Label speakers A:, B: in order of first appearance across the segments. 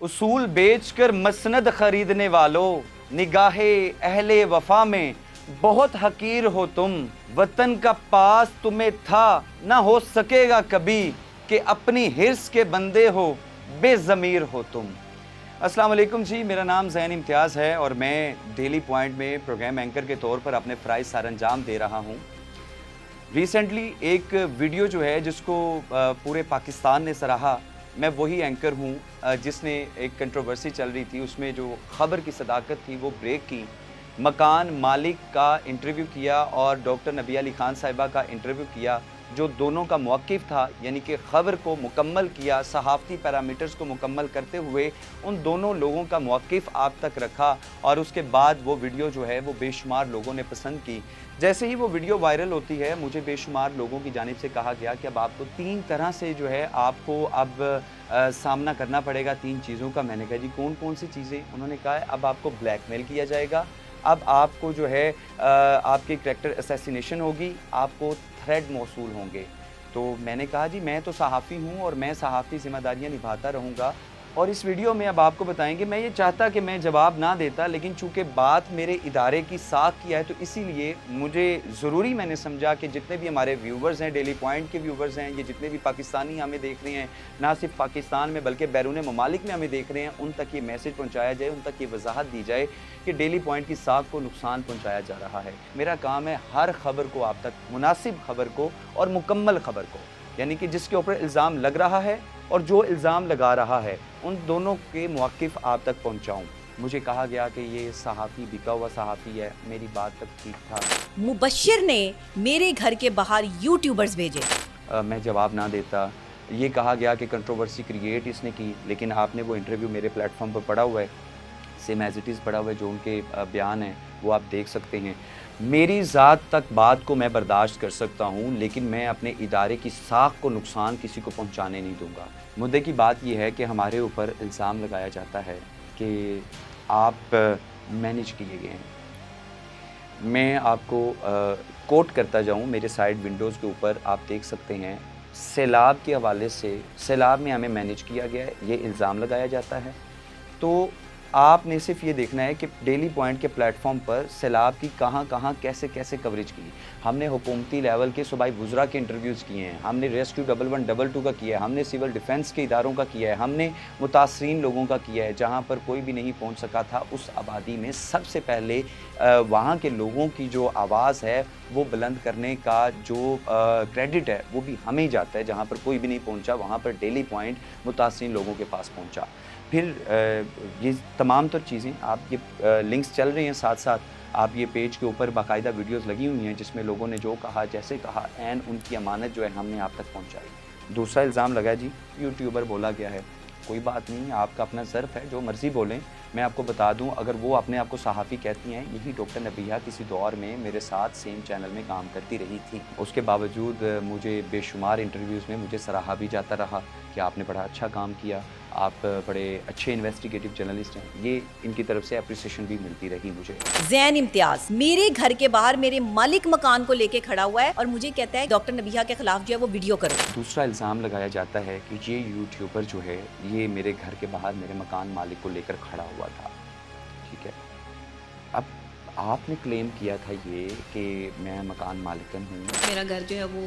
A: उसूल बेचकर मसनद खरीदने वालों, निगाहे अहले वफा में बहुत हकीर हो तुम। वतन का पास तुम्हें था ना हो सकेगा कभी, कि अपनी हिर्स के बंदे हो बेज़मीर हो तुम। अस्सलाम वालेकुम जी, मेरा नाम ज़ैन इम्तियाज़ है और मैं डेली पॉइंट में प्रोग्राम एंकर के तौर पर अपने फ़राइज़ सरअंजाम दे रहा हूँ। रिसेंटली एक वीडियो जो है जिसको पूरे पाकिस्तान ने सराहा, मैं वही एंकर हूँ जिसने एक कंट्रोवर्सी चल रही थी, उसमें जो ख़बर की सदाकत थी वो ब्रेक की। मकान मालिक का इंटरव्यू किया और डॉक्टर नबिया अली खान साहिबा का इंटरव्यू किया, जो दोनों का मौक़िफ़ था, यानी कि ख़बर को मुकम्मल किया, सहाफ़ती पैरामीटर्स को मुकम्मल करते हुए उन दोनों लोगों का मौक़िफ़ आप तक रखा और उसके बाद वो वीडियो जो है वो बेशुमार लोगों ने पसंद की। जैसे ही वो वीडियो वायरल होती है, मुझे बेशुमार लोगों की जानिब से कहा गया कि अब आपको 3 तरह से जो है आपको अब सामना करना पड़ेगा 3 चीज़ों का। मैंने कहा जी कौन-कौन सी चीज़ें? उन्होंने कहा है अब आपको ब्लैकमेल किया जाएगा, अब आपको जो है आपकी कैरेक्टर असैसिनेशन होगी, आपको थ्रेट मौसूल होंगे। तो मैंने कहा जी मैं तो सहाफ़ी हूँ और मैं सहाफ़ती ज़िम्मेदारियाँ निभाता रहूँगा और इस वीडियो में अब आपको बताएँगे, मैं ये चाहता कि मैं जवाब ना देता, लेकिन चूँकि बात मेरे इदारे की साख की है तो इसीलिए मुझे ज़रूरी मैंने समझा कि जितने भी हमारे व्यूवर्स हैं, डेली पॉइंट के व्यूवर्स हैं, ये जितने भी पाकिस्तानी हमें देख रहे हैं, ना सिर्फ पाकिस्तान में बल्कि बैरून ममालिक में हमें देख रहे हैं, उन तक ये मैसेज पहुँचाया जाए, उन तक ये वजाहत दी जाए कि डेली पॉइंट की साख को नुकसान पहुँचाया जा रहा है। मेरा काम है हर खबर को आप तक, मुनासिब खबर को और मुकम्मल खबर को, यानी कि जिसके ऊपर इल्ज़ाम लग रहा है और जो इल्ज़ाम लगा रहा है, उन दोनों के मौक़िफ़ आप तक पहुँचाऊँ। मुझे कहा गया कि ये सहाफ़ी बिका हुआ सहाफ़ी है, मेरी बात तक ठीक था।
B: मुबश्शिर ने मेरे घर के बाहर यूट्यूबर्स भेजे।
A: मैं जवाब ना देता। ये कहा गया कि कंट्रोवर्सी क्रिएट इसने की, लेकिन आपने वो इंटरव्यू मेरे प्लेटफॉर्म पर पढ़ा हुआ है, सेम एज़ इट इज़ पढ़ा हुआ है, जो उनके बयान हैं वो आप देख सकते हैं। मेरी ज़ात तक बात को मैं बर्दाश्त कर सकता हूँ, लेकिन मैं अपने इदारे की साख को नुकसान किसी को पहुँचाने नहीं दूँगा। मुद्दे की बात ये है कि हमारे ऊपर इल्ज़ाम लगाया जाता है कि आप मैनेज किए गए हैं। मैं आपको कोट करता जाऊँ, मेरे साइड विंडोज़ के ऊपर आप देख सकते हैं, सैलाब के हवाले से, सैलाब में हमें मैनेज किया गया है, ये इल्ज़ाम लगाया जाता है। तो आपने सिर्फ ये देखना है कि डेली पॉइंट के प्लेटफॉर्म पर सैलाब की कहाँ-कहाँ, कैसे-कैसे कवरेज की। हमने हुकूमती लेवल के सूबाई वुज़रा के इंटरव्यूज़ किए हैं, हमने रेस्क्यू 1112 का किया है, हमने सिविल डिफेंस के इदारों का किया है, हमने मुतासरीन लोगों का किया है, जहाँ पर कोई भी नहीं पहुँच सका था उस आबादी में सबसे पहले वहाँ के लोगों की जो आवाज़ है वो बुलंद करने का जो क्रेडिट है वो भी हमें ही जाता है। जहाँ पर कोई भी नहीं पहुँचा, वहाँ पर डेली पॉइंट मुतासरीन लोगों के पास पहुँचा। फिर ये तमाम तर चीज़ें आप ये लिंक्स चल रही हैं साथ-साथ, आप ये पेज के ऊपर बाकायदा वीडियोज़ लगी हुई हैं जिसमें लोगों ने जो कहा, जैसे कहा, ऐन उनकी अमानत जो है हमने आप तक पहुँचाई। दूसरा इल्ज़ाम लगा जी यूट्यूबर बोला गया है। कोई बात नहीं, आपका अपना ज़र्फ़ है, जो मर्ज़ी बोलें। मैं आपको बता दूं, अगर वो अपने आप को सहाफ़ी कहती हैं, यही डॉक्टर नबिया किसी दौर में मेरे साथ सेम चैनल में काम करती रही थी। उसके बावजूद मुझे बेशुमार इंटरव्यूज़ में मुझे सराहा भी जाता रहा कि आपने बड़ा अच्छा काम किया, आप बड़े अच्छे इन्वेस्टिगेटिव जर्नलिस्ट हैं। ये इनकी तरफ से एप्रिसिएशन भी मिलती रही मुझे।
B: ज़ैन इम्तियाज मेरे घर के बाहर मेरे मालिक मकान को लेके खड़ा हुआ है और मुझे कहता है डॉक्टर नबिया के खिलाफ जो है वो वीडियो करो।
A: दूसरा इल्ज़ाम लगाया जाता है कि ये यूट्यूबर जो है ये मेरे घर के बाहर मेरे मकान मालिक को लेकर खड़ा हुआ था। ठीक है, अब आपने क्लेम किया था ये कि मैं मकान मालिकन हूँ
B: मेरा घर जो है वो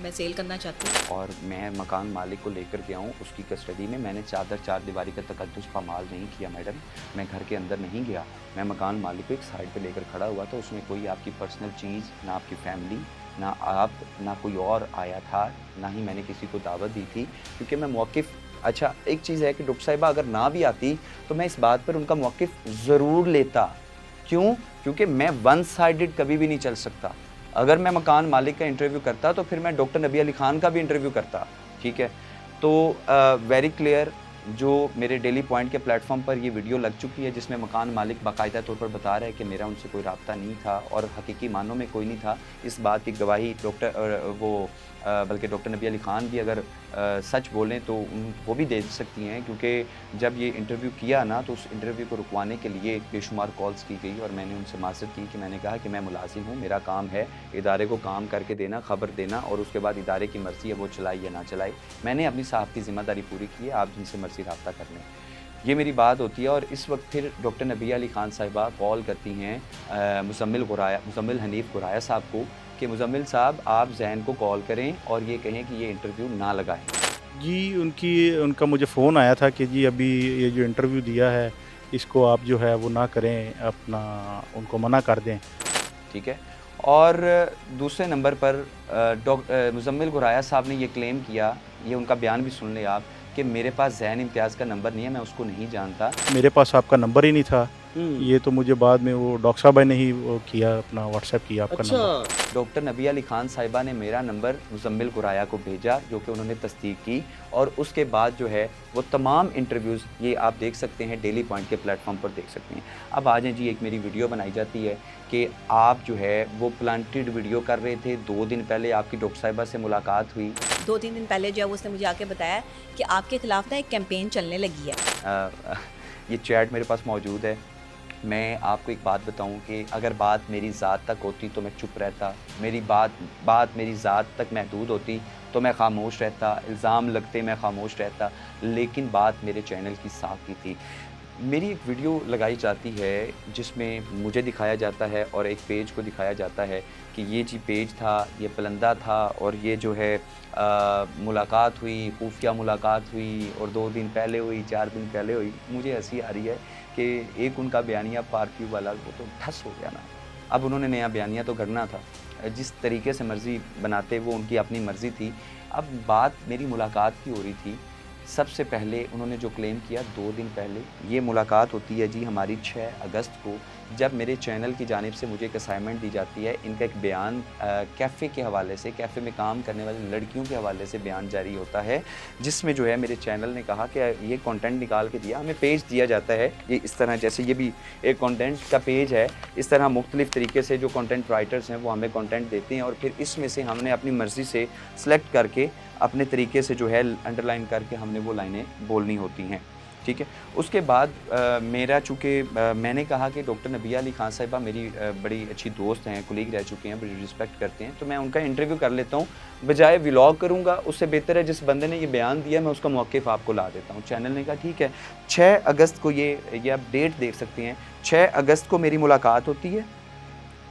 B: मैं सेल करना चाहती हूँ
A: और मैं मकान मालिक को लेकर गया हूँ उसकी कस्टडी में। मैंने चादर चार दीवारी का तकद्दुस पामाल नहीं किया मैडम, मैं घर के अंदर नहीं गया, मैं मकान मालिक को एक साइड पे लेकर खड़ा हुआ था। उसमें कोई आपकी पर्सनल चीज़, ना आपकी फैमिली, ना आप, ना कोई और आया था, ना ही मैंने किसी को दावत दी थी, क्योंकि मैं मौक़िफ़, अच्छा एक चीज़ है कि डॉक्टर साहिबा अगर ना भी आती तो मैं इस बात पर उनका मौक़िफ़ ज़रूर लेता। क्यों? क्योंकि मैं वन साइडेड कभी भी नहीं चल सकता। अगर मैं मकान मालिक का इंटरव्यू करता तो फिर मैं डॉक्टर नबी अली खान का भी इंटरव्यू करता। ठीक है, तो वेरी क्लियर, जो मेरे डेली पॉइंट के प्लेटफॉर्म पर ये वीडियो लग चुकी है जिसमें मकान मालिक बाकायदा तौर पर बता रहा है कि मेरा उनसे कोई राब्ता नहीं था और हकीकी मानों में कोई नहीं था। इस बात की गवाही बल्कि डॉक्टर नबी अली खान भी अगर सच बोलें तो वो भी दे सकती हैं, क्योंकि जब ये इंटरव्यू किया ना तो उस इंटरव्यू को रुकवाने के लिए बेशुमार कॉल्स की गई और मैंने उनसे माज़रत की कि मैंने कहा कि मैं मुलाजिम हूँ, मेरा काम है इदारे को काम करके देना, ख़बर देना और उसके बाद इदारे की मर्ज़ी है वो चलाए या ना चलाए। मैंने अपनी सहाफ़ती ज़िम्मेदारी पूरी की है, आप जिनसे मर्ज़ी रब्ता कर लें। یہ میری بات ہوتی ہے. اور اس وقت پھر ڈاکٹر نبیہ علی خان صاحبہ کال کرتی ہیں مزمل حنیف غرایہ صاحب کو کہ مزمل صاحب آپ زین کو کال کریں اور یہ کہیں کہ یہ انٹرویو نہ لگائیں.
C: جی ان کا مجھے فون آیا تھا کہ جی ابھی یہ جو انٹرویو دیا ہے اس کو آپ جو ہے وہ نہ کریں، اپنا ان کو منع کر دیں.
A: ٹھیک ہے. اور دوسرے نمبر پر مزمل غرایہ صاحب نے یہ کلیم کیا، یہ ان کا بیان بھی سن لیں آپ، کہ میرے پاس زین امتیاز کا نمبر نہیں ہے، میں اس کو نہیں جانتا.
C: میرے پاس آپ کا نمبر ہی نہیں تھا. یہ تو مجھے بعد میں وہ ڈاکٹر صاحبہ نے ہی وہ کیا، اپنا واٹس ایپ کیا آپ کا نمبر.
A: ڈاکٹر نبیہ علی خان صاحبہ نے میرا نمبر مزمل غرایہ کو بھیجا، جو کہ انہوں نے تصدیق کی. اور اس کے بعد جو ہے وہ تمام انٹرویوز یہ آپ دیکھ سکتے ہیں، ڈیلی پوائنٹ کے پلیٹ فارم پر دیکھ سکتے ہیں. اب آ جائیں جی، ایک میری ویڈیو بنائی جاتی ہے کہ آپ جو ہے وہ پلانٹیڈ ویڈیو کر رہے تھے. 2 دن پہلے آپ کی ڈاکٹر صاحبہ سے ملاقات ہوئی.
B: 2-3 دن پہلے جو ہے اس نے مجھے آ کے بتایا کہ آپ کے خلاف نا ایک کیمپین چلنے لگی ہے.
A: یہ چیٹ میرے پاس موجود ہے. میں آپ کو ایک بات بتاؤں کہ اگر بات میری ذات تک ہوتی تو میں چپ رہتا، میری بات میری ذات تک محدود ہوتی تو میں خاموش رہتا، الزام لگتے میں خاموش رہتا. لیکن بات میرے چینل کی صاف کی تھی. میری ایک ویڈیو لگائی جاتی ہے جس میں مجھے دکھایا جاتا ہے اور ایک پیج کو دکھایا جاتا ہے کہ یہ جی پیج تھا، یہ پلندہ تھا، اور یہ جو ہے ملاقات ہوئی، خفیہ ملاقات ہوئی، اور 2 دن پہلے ہوئی، 4 دن پہلے ہوئی. مجھے ہنسی آ رہی ہے کہ ایک ان کا بیانیہ پارکیو والا وہ تو ٹھس ہو گیا نا. اب انہوں نے نیا بیانیہ تو کرنا تھا، جس طریقے سے مرضی بناتے وہ ان کی اپنی مرضی تھی. اب بات میری ملاقات کی ہو رہی تھی. سب سے پہلے انہوں نے جو کلیم کیا 2 دن پہلے، یہ ملاقات ہوتی ہے جی ہماری 6 اگست کو، جب میرے چینل کی جانب سے مجھے ایک اسائنمنٹ دی جاتی ہے. ان کا ایک بیان کیفے کے حوالے سے، کیفے میں کام کرنے والی لڑکیوں کے حوالے سے بیان جاری ہوتا ہے، جس میں جو ہے میرے چینل نے کہا کہ یہ کنٹینٹ نکال کے دیا. ہمیں پیج دیا جاتا ہے یہ اس طرح، جیسے یہ بھی ایک کنٹینٹ کا پیج ہے، اس طرح مختلف طریقے سے جو کنٹینٹ رائٹرز ہیں وہ ہمیں کنٹینٹ دیتے ہیں، اور پھر اس میں سے ہم نے اپنی مرضی سے سلیکٹ کر کے اپنے طریقے سے جو ہے انڈر لائن کر کے ہم نے وہ لائنیں بولنی ہوتی ہیں. ٹھیک ہے. اس کے بعد میرا چونکہ میں نے کہا کہ ڈاکٹر نبیہ علی خان صاحبہ میری بڑی اچھی دوست ہیں، کولیگ رہ چکے ہیں، بڑی رسپیکٹ کرتے ہیں، تو میں ان کا انٹرویو کر لیتا ہوں. بجائے ولاگ کروں گا اس سے بہتر ہے جس بندے نے یہ بیان دیا میں اس کا موقف آپ کو لا دیتا ہوں. چینل نے کہا ٹھیک ہے. 6 اگست کو یہ آپ ڈیٹ دیکھ سکتے ہیں. 6 اگست کو میری ملاقات ہوتی ہے.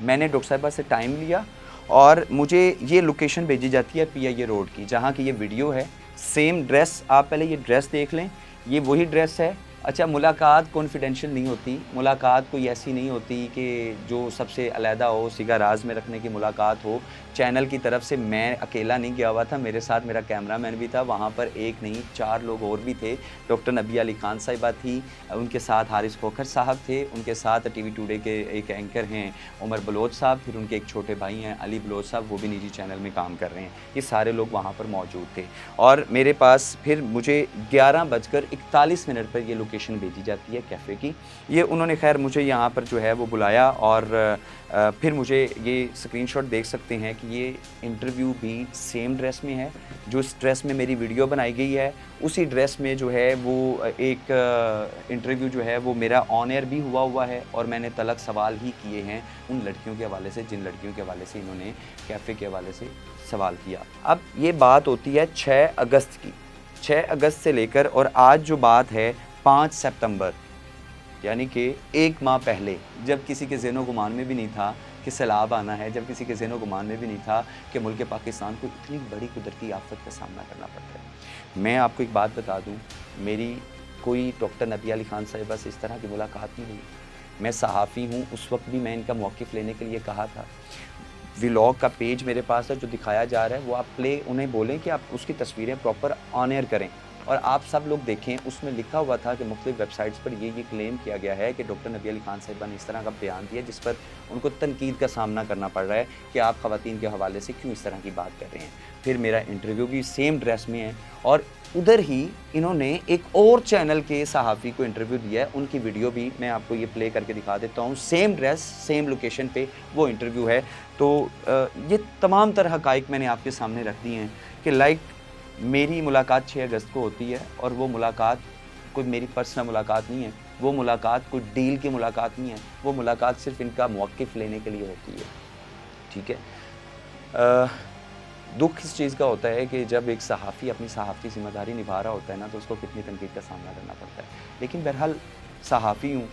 A: میں نے ڈاکٹر صاحبہ سے ٹائم لیا اور مجھے یہ لوکیشن بھیجی جاتی ہے پی آئی اے روڈ کی، جہاں کی یہ ویڈیو ہے. سیم ڈریس، آپ پہلے یہ ڈریس دیکھ لیں، یہ وہی ڈریس ہے. اچھا، ملاقات کانفیڈینشیل نہیں ہوتی، ملاقات کوئی ایسی نہیں ہوتی کہ جو سب سے علیحدہ ہو، سیگا راز میں رکھنے کی ملاقات ہو. چینل کی طرف سے میں اکیلا نہیں گیا ہوا تھا، میرے ساتھ میرا کیمرہ مین بھی تھا. وہاں پر ایک نہیں 4 لوگ اور بھی تھے. ڈاکٹر نبیہ علی خان صاحبہ تھی، ان کے ساتھ حارث کھوکھر صاحب تھے، ان کے ساتھ ٹی وی ٹوڈے کے ایک اینکر ہیں عمر بلوچ صاحب، پھر ان کے ایک چھوٹے بھائی ہیں علی بلوچ صاحب، وہ بھی نجی چینل میں کام کر رہے ہیں. یہ سارے لوگ وہاں پر موجود تھے. اور میرے پاس پھر مجھے 11:41 پر یہ لوکیشن بھیجی جاتی ہے کیفے کی. یہ انہوں نے خیر مجھے یہاں پر جو ہے وہ بلایا، اور پھر مجھے یہ اسکرین شاٹ دیکھ سکتے ہیں کہ یہ انٹرویو بھی سیم ڈریس میں ہے. جو اس ڈریس میں میری ویڈیو بنائی گئی ہے اسی ڈریس میں جو ہے وہ ایک انٹرویو جو ہے وہ میرا آن ایئر بھی ہوا ہے، اور میں نے تلک سوال ہی کیے ہیں ان لڑکیوں کے حوالے سے جن لڑکیوں کے حوالے سے انہوں نے کیفے کے حوالے سے سوال کیا. اب یہ بات ہوتی ہے 6 اگست کی. 6 اگست سے لے کر اور آج جو بات ہے 5 سپتمبر، یعنی کہ 1 ماہ پہلے، جب کسی کے ذہن و گمان میں بھی نہیں تھا کہ سیلاب آنا ہے، جب کسی کے ذہن و گمان میں بھی نہیں تھا کہ ملک پاکستان کو اتنی بڑی قدرتی آفت کا سامنا کرنا پڑتا ہے. میں آپ کو ایک بات بتا دوں، میری کوئی ڈاکٹر نبیہ علی خان صاحبہ سے اس طرح کی ملاقات نہیں ہوئی. میں صحافی ہوں، اس وقت بھی میں ان کا موقف لینے کے لیے کہا تھا. ولاگ کا پیج میرے پاس ہے جو دکھایا جا رہا ہے، وہ آپ انہیں بولیں کہ آپ اس کی تصویریں پراپر آن ایئر کریں اور آپ سب لوگ دیکھیں. اس میں لکھا ہوا تھا کہ مختلف ویب سائٹس پر یہ کلیم کیا گیا ہے کہ ڈاکٹر نبیہ علی خان صاحبہ نے اس طرح کا بیان دیا جس پر ان کو تنقید کا سامنا کرنا پڑ رہا ہے کہ آپ خواتین کے حوالے سے کیوں اس طرح کی بات کر رہے ہیں. پھر میرا انٹرویو بھی سیم ڈریس میں ہے، اور ادھر ہی انہوں نے ایک اور چینل کے صحافی کو انٹرویو دیا ہے. ان کی ویڈیو بھی میں آپ کو یہ پلے کر کے دکھا دیتا ہوں. سیم ڈریس، سیم لوکیشن پہ وہ انٹرویو ہے. تو یہ تمام تر حقائق میں نے آپ کے سامنے رکھ دی ہیں کہ میری ملاقات 6 اگست کو ہوتی ہے، اور وہ ملاقات کوئی میری پرسنل ملاقات نہیں ہے، وہ ملاقات کوئی ڈیل کی ملاقات نہیں ہے، وہ ملاقات صرف ان کا موقف لینے کے لیے ہوتی ہے. ٹھیک ہے. दुख इस चीज़ का होता है कि जब एक सहाफ़ी अपनी सहाफ़ती ज़िम्मेदारी निभा रहा होता है ना, तो उसको कितनी तनकीद का सामना करना पड़ता है। लेकिन बहरहाल सहाफ़ी हूँ,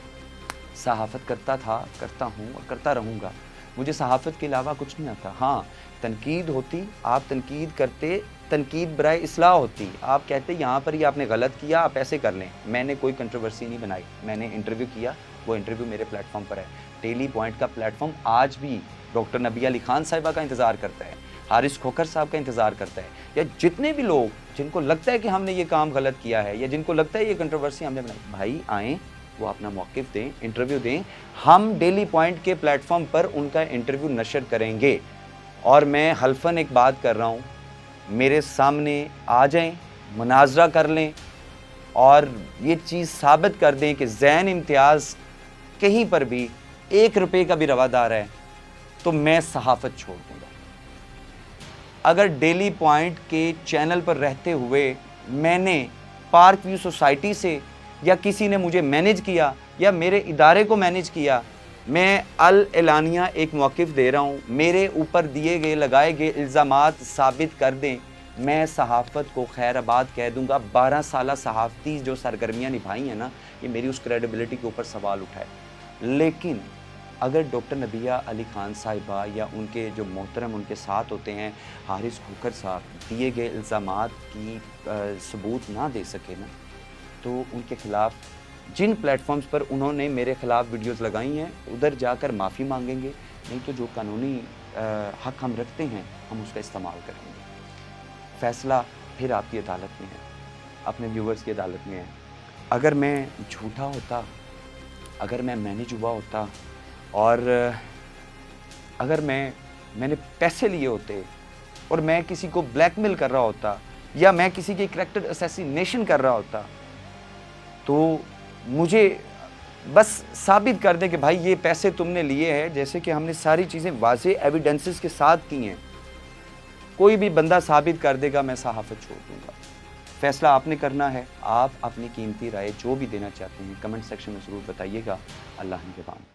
A: सहाफ़त करता था, करता हूँ और करता रहूँगा। मुझे सहाफ़त के अलावा कुछ नहीं आता। हाँ, तनकीद होती, आप तनकीद करते, तनकीद बराए इस्लाह होती। आप कहते यहाँ पर ये आपने गलत किया, आप ऐसे कर लें। मैंने कोई कंट्रोवर्सी नहीं बनाई, मैंने इंटरव्यू किया, वो इंटरव्यू मेरे प्लेटफॉर्म पर है। डेली पॉइंट का प्लेटफॉर्म आज भी डॉक्टर नबिया अली खान साहिबा का इंतज़ार करता है, हारिस खोखर साहब का इंतज़ार करता है, या जितने भी लोग जिनको लगता है कि हमने ये काम गलत किया है, या जिनको लगता है ये कंट्रोवर्सी हमने बनाई, भाई आएँ, वो अपना मौक़िफ़ दें, इंटरव्यू दें। हम डेली पॉइंट के प्लेटफॉर्म पर उनका इंटरव्यू नशर करेंगे। और मैं हल्फन एक बात कर रहा हूँ, मेरे सामने आ जाएं, मुनाजरा कर लें और ये चीज़ साबित कर दें कि ज़ैन इम्तियाज़ कहीं पर भी 1 रुपये का भी रवादार है, तो मैं सहाफ़त छोड़ दूँगा। अगर डेली पॉइंट के चैनल पर रहते हुए मैंने पार्क व्यू सोसाइटी से, या किसी ने मुझे मैनेज किया या मेरे इदारे को मैनेज किया, मैं अल एलानिया एक मौक़िफ़ दे रहा हूँ, मेरे ऊपर दिए गए लगाए गए इल्ज़ामात साबित कर दें, मैं सहाफ़त को खैराबाद कह दूँगा। 12 साला सहाफ़ती जो सरगर्मियाँ निभाई हैं ना, ये मेरी उस क्रेडिबिलिटी के ऊपर सवाल उठाए। लेकिन अगर डॉक्टर नबिया अली खान साहिबा या उनके जो मोहतरम उनके साथ होते हैं हारिस खोखर साहब, दिए गए इल्ज़ामात की सबूत ना दे सके ना, तो उनके ख़िलाफ़ जिन प्लेटफॉर्म्स पर उन्होंने मेरे ख़िलाफ़ वीडियोज़ लगाई हैं, उधर जाकर माफ़ी मांगेंगे। नहीं तो जो कानूनी हक़ हम रखते हैं, हम उसका इस्तेमाल करेंगे। फ़ैसला फिर आपकी अदालत में है, अपने व्यूवर्स की अदालत में है। अगर मैं झूठा होता, अगर मैं मैनेज हुआ होता, और अगर मैंने पैसे लिए होते और मैं किसी को ब्लैकमेल कर रहा होता, या मैं किसी की करैक्टर असैसिनेशन कर रहा होता, तो मुझे बस साबित कर दें कि भाई ये पैसे तुमने लिए हैं, जैसे कि हमने सारी चीज़ें वाज़े एविडेंसेस के साथ की हैं, कोई भी बंदा साबित कर देगा, मैं सहाफ़त छोड़ दूँगा। फ़ैसला आपने करना है। आप अपनी कीमती राय जो भी देना चाहते हैं कमेंट सेक्शन में ज़रूर बताइएगा। अल्लाह निगहबान।